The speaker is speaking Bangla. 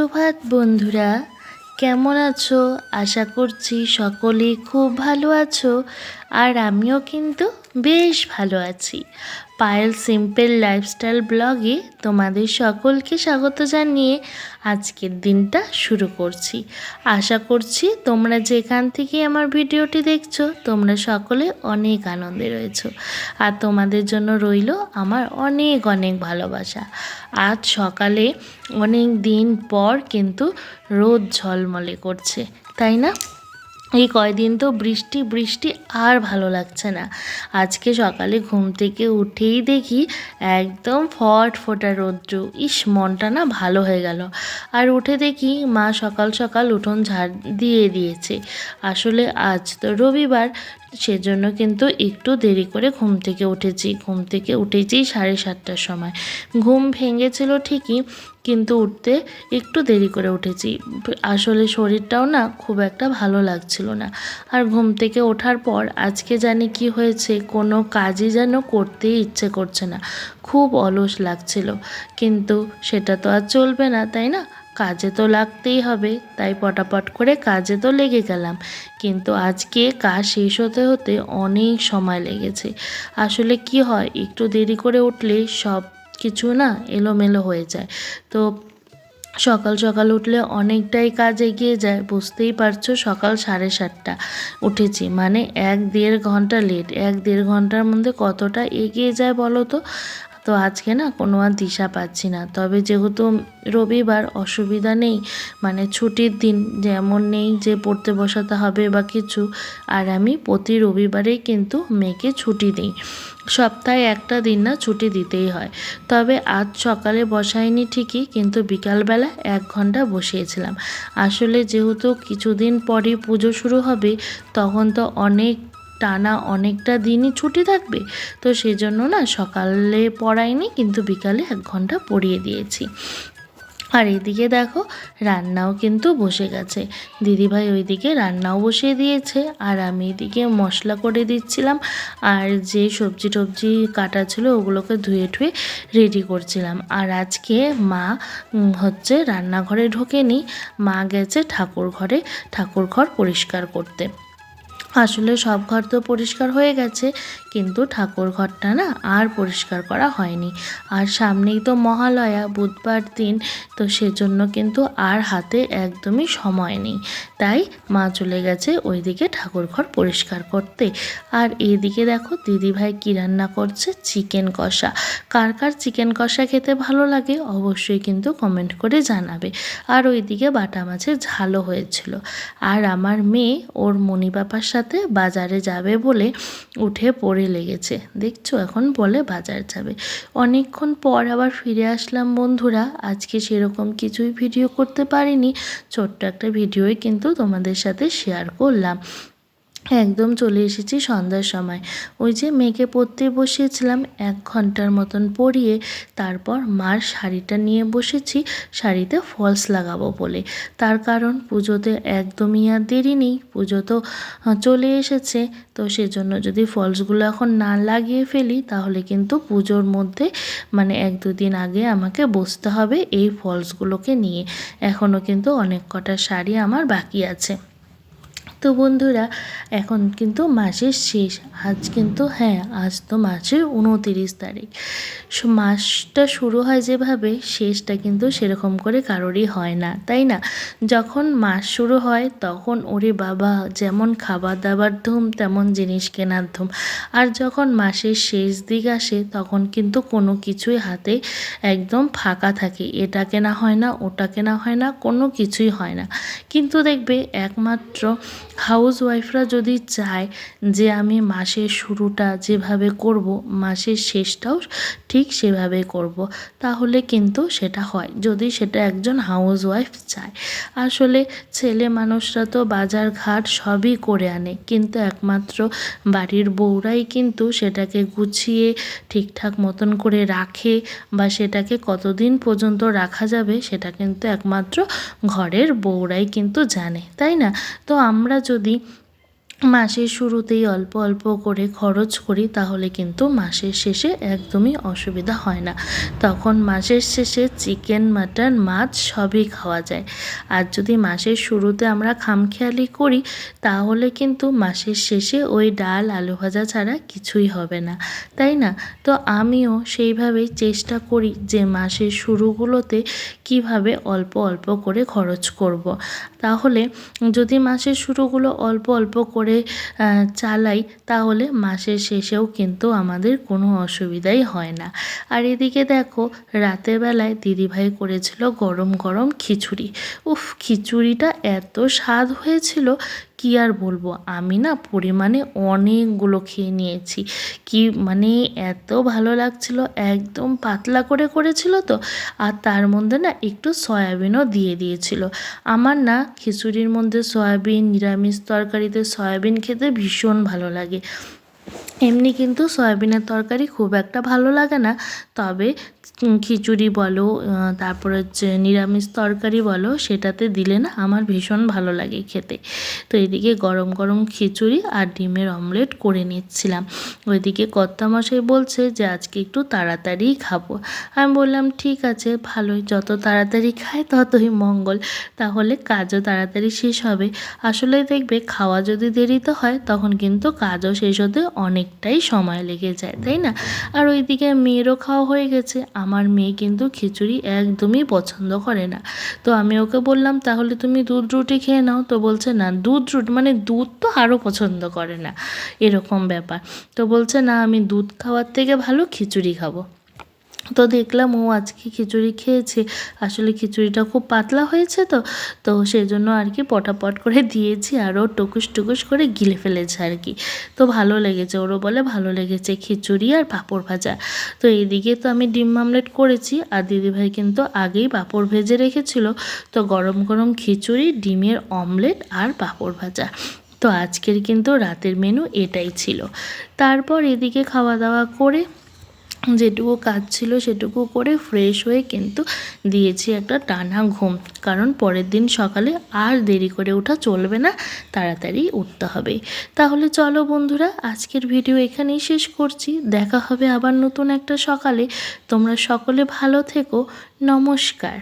সুপ্রভাত বন্ধুরা, কেমন আছো? আশা করছি সকলেই খুব ভালো আছো। আর আমিও কিন্তু বেশ ভালো আছি। পায়েল সিম্পল লাইফস্টাইল ব্লগে তোমাদের সকলকে স্বাগত জানিয়ে আজকের দিনটা শুরু করছি। আশা করছি তোমরা যেখান থেকে আমার ভিডিওটি দেখছো তোমরা সকলে অনেক আনন্দে রয়েছো, আর তোমাদের জন্য রইল আমার অনেক অনেক ভালোবাসা। আজ সকালে অনেক দিন পর কিন্তু রোদ ঝলমলে করছে, তাই না? এই কয়দিন তো বৃষ্টি বৃষ্টি আর ভালো লাগছে না। আজকে সকালে ঘুম থেকে উঠেই দেখি একদম ফটফটা রৌদ্র। ইস, মনটা না ভালো হয়ে গেল। আর উঠে দেখি মা সকাল সকাল উঠোন ঝাড় দিয়ে দিয়েছে। আসলে আজ তো রবিবার, সেজন্য কিন্তু একটু দেরি করে ঘুম থেকে উঠেছি। ঘুম থেকে উঠেছি 7:30টার সময়। ঘুম ভেঙেছিল ঠিকই, কিন্তু উঠতে একটু দেরি করে উঠেছি। আসলে শরীরটাও না খুব একটা ভালো লাগছিল না। আর ঘুম থেকে ওঠার পর আজকে জানি কি হয়েছে, কোনো কাজই যেন করতেই ইচ্ছে করছে না, খুব অলস লাগছিল। কিন্তু সেটা তো আর চলবে না, তাই না? কাজে তো লাগতেই হবে, তাই পটাপট করে কাজে তো লেগে গেলাম। কিন্তু আজকে কাজ শেষ হতে হতে অনেক সময় লেগেছে। আসলে কি হয়, একটু দেরি করে উঠলে সব কিছু না এলোমেলো হয়ে যায়। তো সকাল সকাল উঠলে অনেকটাই কাজ এগিয়ে যায়। বুঝতেই পারছো, সকাল 7:30 উঠেছি মানে 1-1.5 ঘন্টা লেট। 1-1.5 ঘন্টার মধ্যে কতটা এগিয়ে যায় বলো তো। তো আজকে না কোনো আর দিশা পাচ্ছি না। তবে যেহেতু রবিবার, অসুবিধা নেই, মানে ছুটির দিন, যেমন নেই যে পড়তে বসাতে হবে বা কিছু। আর আমি প্রতি রবিবারেই কিন্তু মেয়েকে ছুটি দিই। সপ্তাহে একটা দিন না ছুটি দিতেই হয়। তবে আজ সকালে বসাইনি ঠিকই, কিন্তু বিকালবেলা 1 ঘন্টা বসিয়েছিলাম। আসলে যেহেতু কিছুদিন পরই পুজো শুরু হবে, তখন তো টানা অনেকটা দিনই ছুটি থাকবে। তো সেজন্য না সকালে পড়াইনি, কিন্তু বিকালে 1 ঘন্টা পড়িয়ে দিয়েছি। আর এদিকে দেখো, রান্নাও কিন্তু বসে গেছে। দিদিভাই ওইদিকে রান্নাও বসিয়ে দিয়েছে, আর আমি এদিকে মশলা করে দিচ্ছিলাম। আর যে সবজি টবজি কাটা ছিল ওগুলোকে ধুয়ে ঠুয়ে রেডি করছিলাম। আর আজকে মা হচ্ছে রান্নাঘরে ঢোকেনি, মা গেছে ঠাকুর ঘর পরিষ্কার করতে। আসলে সব ঘর তো পরিষ্কার হয়ে গেছে, কিন্তু ঠাকুর ঘরটা না আর পরিষ্কার করা হয়নি। আর সামনেই তো মহালয়া, বুধবার দিন, তো সেজন্য কিন্তু আর হাতে একদমই সময় নেই। তাই মা চলে গেছে ওইদিকে ঠাকুর ঘর পরিষ্কার করতে। আর এইদিকে দেখো দিদিভাই কী রান্না করছে, চিকেন কষা। কার কার চিকেন কষা খেতে ভালো লাগে অবশ্যই কিন্তু কমেন্ট করে জানাবে। আর ওইদিকে বাটা মাছের ঝালও হয়েছিল। আর আমার মেয়ে ওর মণিপাপার সাথে বাজারে যাবে বলে উঠে পড়ে লেগেছে। দেখছো, এখন বলে বাজার যাবে। অনেকক্ষণ পর আবার ফিরে আসলাম বন্ধুরা। আজকে সেরকম কিছুই ভিডিও করতে পারিনি, ছোট্ট একটা ভিডিওই কিন্তু তোমাদের সাথে শেয়ার করলাম। একদম চলে এসেছি সন্ধ্যার সময়। ওই যে মেয়েকে পড়তে বসিয়েছিলাম, 1 ঘন্টার মতন পড়িয়ে তারপর মার শাড়িটা নিয়ে বসেছি শাড়িতে ফলস লাগাবো বলে। তার কারণ পুজোতে একদমই আর দেরি নেই, পুজো তো চলে এসেছে। তো সেজন্য যদি ফলসগুলো এখন না লাগিয়ে ফেলি তাহলে কিন্তু পুজোর মধ্যে মানে 1-2 দিন আগে আমাকে বসতে হবে এই ফলসগুলোকে নিয়ে। এখনও কিন্তু অনেক কটা শাড়ি আমার বাকি আছে। তো বন্ধুরা, এখন কিন্তু মাসের শেষ। আজ কিন্তু আজ তো মাসের 29 তারিখ। মাসটা শুরু হয় যেভাবে, শেষটা কিন্তু সেরকম করে কারোরই হয় না, তাই না? যখন মাস শুরু হয় তখন ওরে বাবা, যেমন খাবার দাবার ধুম তেমন জিনিস কেনার ধুম। আর যখন মাসের শেষ দিক আসে তখন কিন্তু কোনো কিছুই হাতে একদম ফাঁকা থাকে। এটা কেনা হয় না, ওটা কেনা হয় না, কোনো কিছুই হয় না। কিন্তু দেখবে একমাত্র হাউস ওয়াইফরা যদি চায় যে আমি মাসের শুরুটা যেভাবে করব, মাসের শেষটাও ঠিক সেভাবে করব, তাহলে কিন্তু সেটা হয়, যদি সেটা একজন হাউস ওয়াইফ চায়। আসলে ছেলে মানুষরা তো বাজার ঘাট সবই করে আনে, কিন্তু একমাত্র বাড়ির বউরাই কিন্তু সেটাকে গুছিয়ে ঠিকঠাক মতন করে রাখে, বা সেটাকে কতদিন পর্যন্ত রাখা যাবে সেটা কিন্তু একমাত্র ঘরের বউরাই কিন্তু জানে, তাই না? তো আমরা যদি মাসের শুরুতেই অল্প অল্প করে খরচ করি তাহলে কিন্তু মাসের শেষে একদমই অসুবিধা হয় না। তখন মাসের শেষে চিকেন, মাটন, মাছ সবই খাওয়া যায়। আর যদি মাসের শুরুতে আমরা খামখেয়ালি করি তাহলে কিন্তু মাসের শেষে ওই ডাল, আলু ভাজা ছাড়া কিছুই হবে না, তাই না? তো আমিও সেইভাবেই চেষ্টা করি যে মাসের শুরুগুলোতে কিভাবে অল্প অল্প করে খরচ করব। তাহলে যদি মাসের শুরুগুলো অল্প অল্প করে চালাই তাহলে মাসের শেষেও কিন্তু আমাদের কোনো অসুবিধাই হয় না। আর এদিকে দেখো, রাতের বেলায় দিদিভাই করেছিল গরম গরম খিচুড়ি। উফ, খিচুড়িটা এত স্বাদ হয়েছিল কি আর বলবো। আমি না পরিমাণে অনেকগুলো খেয়ে নিয়েছি। কি মানে এত ভালো লাগছিল, একদম পাতলা করে করেছিল তো, আর তার মধ্যে না একটু সয়াবিনও দিয়ে দিয়েছিল। আমার না খিচুড়ির মধ্যে সয়াবিন, নিরামিষ তরকারিতে সয়াবিন খেতে ভীষণ ভালো লাগে। এমনি কিন্তু সয়াবিনের তরকারি খুব একটা ভালো লাগে না, তবে খিচুড়ি বলো তারপর হচ্ছে নিরামিষ তরকারি বলো, সেটাতে দিলে না আমার ভীষণ ভালো লাগে খেতে। তো এদিকে গরম গরম খিচুড়ি আর ডিমের অমলেট করে নিচ্ছিলাম। ওইদিকে কর্তামশাই বলছে যে আজকে একটু তাড়াতাড়িই খাবো। আমি বললাম ঠিক আছে, ভালোই, যত তাড়াতাড়ি খায় ততই মঙ্গল, তাহলে কাজও তাড়াতাড়ি শেষ হবে। আসলে দেখবে খাওয়া যদি দেরিতে হয় তখন কিন্তু কাজও শেষ হতে অনেকটাই সময় লেগে যায়, তাই না? আর ওইদিকে মেয়েরও খাওয়া হয়ে গেছে। আমার মেয়ে কিন্তু খিচুড়ি একদমই পছন্দ করে না। তো আমি ওকে বললাম তাহলে তুমি দুধ রুটি খেয়ে নাও। তো বলছে না, দুধ রুটি মানে দুধ তো আরও পছন্দ করে না, এরকম ব্যাপার। তো বলছে না, আমি দুধ খাওয়ার থেকে ভালো খিচুড়ি খাবো। তো দেখলাম ও আজকে খিচুড়ি খেয়েছে। আসলে খিচুড়িটা খুব পাতলা হয়েছে তো, তো সেই জন্য আর কি পটাপট করে দিয়েছি, আর ও টুকুস টুকুস করে গিলে ফেলেছে আর কি। তো ভালো লেগেছে, ওরও বলে ভালো লেগেছে খিচুড়ি আর পাঁপড় ভাজা। তো এইদিকে তো আমি ডিম আমলেট করেছি, আর দিদিভাই কিন্তু আগেই পাঁপড় ভেজে রেখেছিল। তো গরম গরম খিচুড়ি, ডিমের অমলেট আর পাঁপড় ভাজা। তো আজকের কিন্তু রাতের মেনু এটাই ছিল। তারপর এদিকে খাওয়া দাওয়া করে যেটুকু কাজ ছিল সেটুকু করে ফ্রেশ হয়ে কিন্তু দিয়েছি একটা টানা ঘুম, কারণ পরের দিন সকালে আর দেরি করে ওঠা চলবে না, তাড়াতাড়ি উঠতে হবে। তাহলে চলো বন্ধুরা, আজকের ভিডিও এখানেই শেষ করছি। দেখা হবে আবার নতুন একটা সকালে। তোমরা সকলে ভালো থেকো। নমস্কার।